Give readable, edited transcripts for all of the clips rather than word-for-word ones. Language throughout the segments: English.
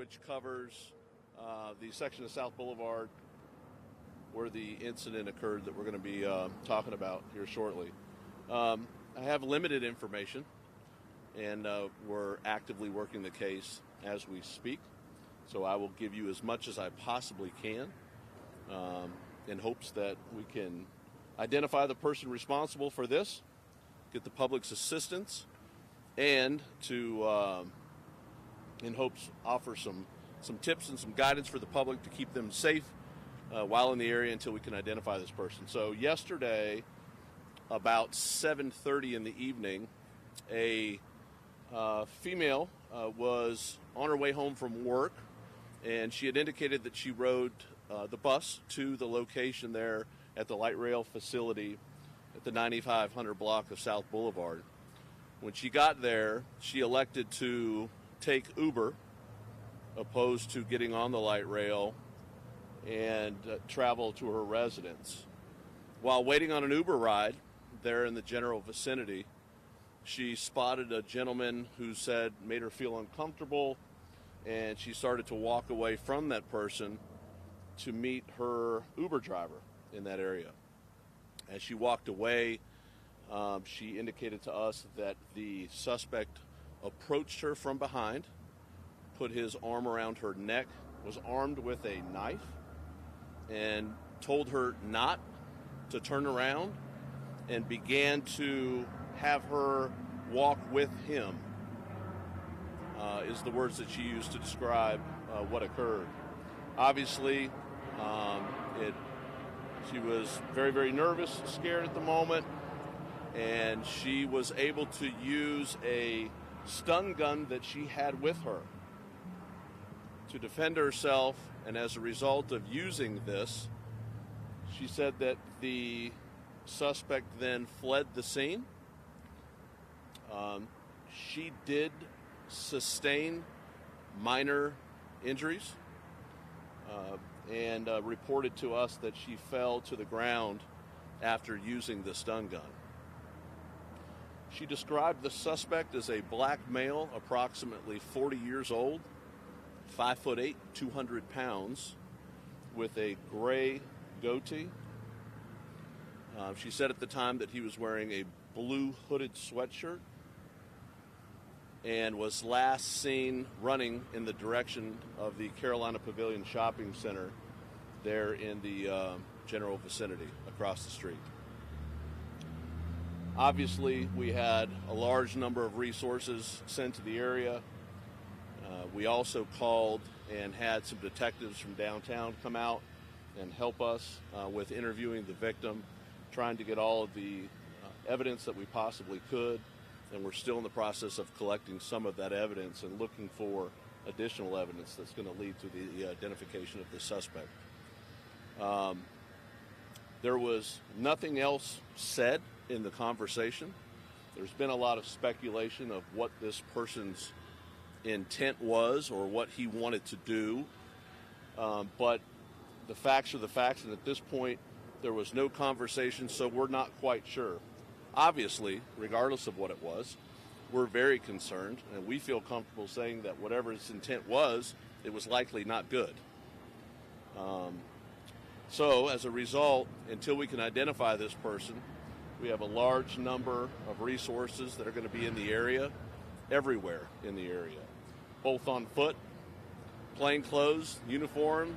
which covers the section of South Boulevard where the incident occurred that we're going to be talking about here shortly. I have limited information, and we're actively working the case as we speak. So I will give you as much as I possibly can in hopes that we can identify the person responsible for this, get the public's assistance, and to, in hopes, offer some tips and some guidance for the public to keep them safe while in the area until we can identify this person. So yesterday, about 7:30 in the evening, a female was on her way home from work, and she had indicated that she rode the bus to the location there at the light rail facility at the 9500 block of South Boulevard. When she got there, she elected to take Uber opposed to getting on the light rail and travel to her residence. While waiting on an Uber ride there in the general vicinity, she spotted a gentleman who said made her feel uncomfortable, and she started to walk away from that person to meet her Uber driver in that area. As she walked away, she indicated to us that the suspect approached her from behind, put his arm around her neck, was armed with a knife, and told her not to turn around and began to have her walk with him, is the words that she used to describe what occurred. Obviously, she was very, very nervous, scared at the moment, and she was able to use a stun gun that she had with her to defend herself. And as a result of using this, she said that the suspect then fled the scene. She did sustain minor injuries and reported to us that she fell to the ground after using the stun gun. She described the suspect as a black male, approximately 40 years old, 5'8", 200 pounds, with a gray goatee. She said at the time that he was wearing a blue hooded sweatshirt and was last seen running in the direction of the Carolina Pavilion Shopping Center there in the general vicinity across the street. Obviously, we had a large number of resources sent to the area. We also called and had some detectives from downtown come out and help us with interviewing the victim, trying to get all of the evidence that we possibly could. And we're still in the process of collecting some of that evidence and looking for additional evidence that's going to lead to the identification of the suspect. There was nothing else said in the conversation. There's been a lot of speculation of what this person's intent was or what he wanted to do. But the facts are the facts, and at this point, there was no conversation, so we're not quite sure. Obviously, regardless of what it was, we're very concerned, and we feel comfortable saying that whatever his intent was, it was likely not good. So, as a result, until we can identify this person, we have a large number of resources that are going to be in the area, everywhere in the area, both on foot, plainclothes, uniformed.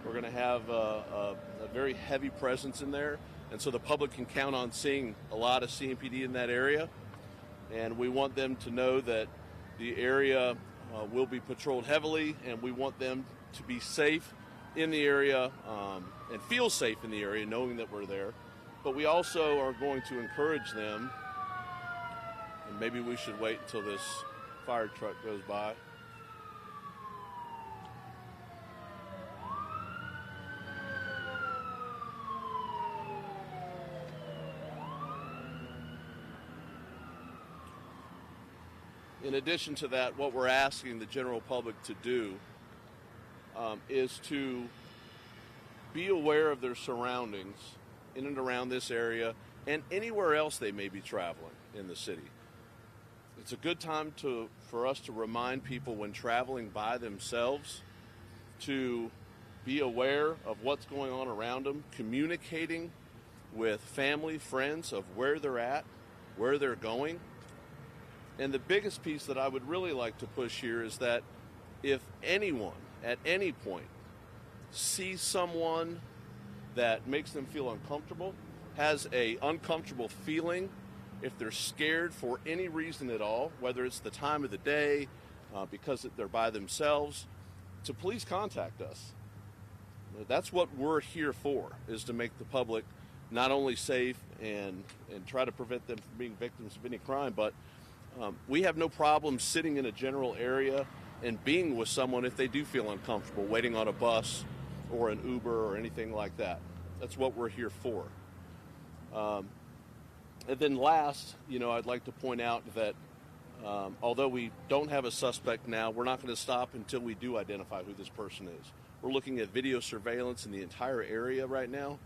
We're going to have a very heavy presence in there. And so the public can count on seeing a lot of CMPD in that area. And we want them to know that the area will be patrolled heavily, and we want them to be safe in the area and feel safe in the area knowing that we're there. But we also are going to encourage them, and maybe we should wait until this fire truck goes by. In addition to that, what we're asking the general public to do is to be aware of their surroundings in and around this area and anywhere else they may be traveling in the city. It's a good time for us to remind people when traveling by themselves to be aware of what's going on around them, communicating with family, friends of where they're at, where they're going. And the biggest piece that I would really like to push here is that if anyone at any point sees someone that makes them feel uncomfortable, has a uncomfortable feeling, if they're scared for any reason at all, whether it's the time of the day, because they're by themselves, to please contact us. That's what we're here for, is to make the public not only safe and try to prevent them from being victims of any crime, but we have no problem sitting in a general area and being with someone if they do feel uncomfortable, waiting on a bus or an Uber or anything like that. That's what we're here for. And then last, I'd like to point out that although we don't have a suspect now, we're not going to stop until we do identify who this person is. We're looking at video surveillance in the entire area right now,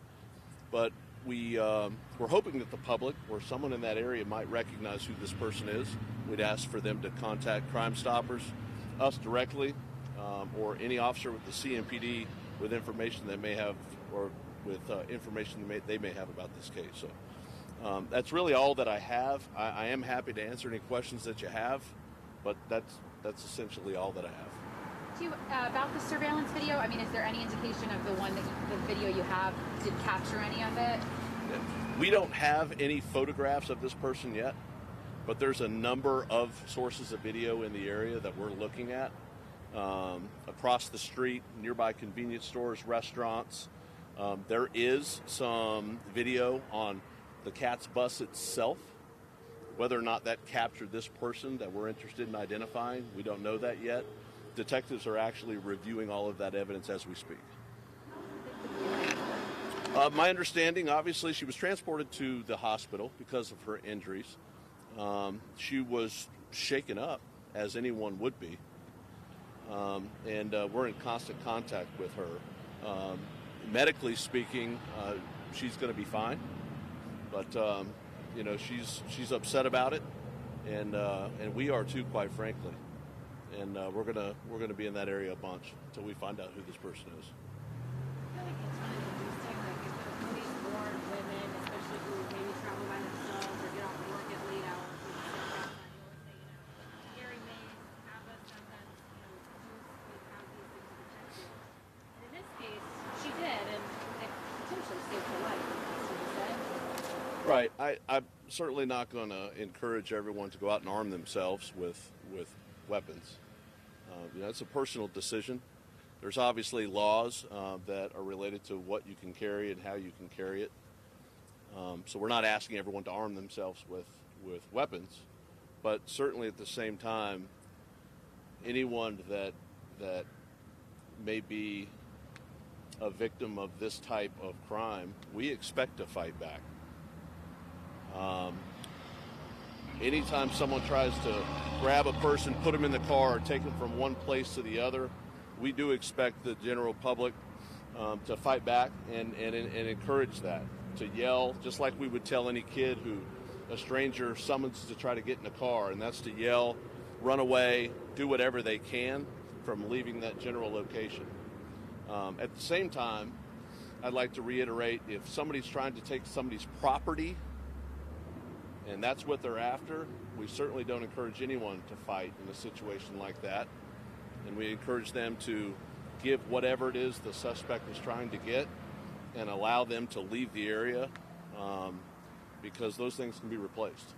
but we're hoping that the public or someone in that area might recognize who this person is. We'd ask for them to contact Crime Stoppers, us directly, or any officer with the CMPD with information they may have, or with information they may have about this case. So that's really all that I have. I am happy to answer any questions that you have, but that's essentially all that I have. About the surveillance video, is there any indication of the video you have did capture any of it? We don't have any photographs of this person yet, but there's a number of sources of video in the area that we're looking at. Across the street, nearby convenience stores, restaurants. There is some video on the CATS bus itself. Whether or not that captured this person that we're interested in identifying, we don't know that yet. Detectives are actually reviewing all of that evidence as we speak. My understanding, obviously, she was transported to the hospital because of her injuries. She was shaken up, as anyone would be. And we're in constant contact with her. Medically speaking, she's going to be fine. But, she's upset about it. And we are too, quite frankly. And we're gonna be in that area a bunch until we find out who this person is. I feel like it's kind of interesting, like if the police warn women, especially who maybe travel by themselves or get off of work at late hours, they always say, Gary may have us sometimes, have these things to protect you. And in this case, she did, and it potentially saved her life. That's what you said. Right. I'm certainly not going to encourage everyone to go out and arm themselves with weapons. It's a personal decision. There's obviously laws that are related to what you can carry and how you can carry it. So we're not asking everyone to arm themselves with weapons, but certainly at the same time, anyone that may be a victim of this type of crime, we expect to fight back. Anytime someone tries to grab a person, put them in the car, or take them from one place to the other, we do expect the general public to fight back and encourage that, to yell, just like we would tell any kid who a stranger summons to try to get in a car, and that's to yell, run away, do whatever they can from leaving that general location. At the same time, I'd like to reiterate, if somebody's trying to take somebody's property, and that's what they're after, we certainly don't encourage anyone to fight in a situation like that. And we encourage them to give whatever it is the suspect is trying to get and allow them to leave the area because those things can be replaced.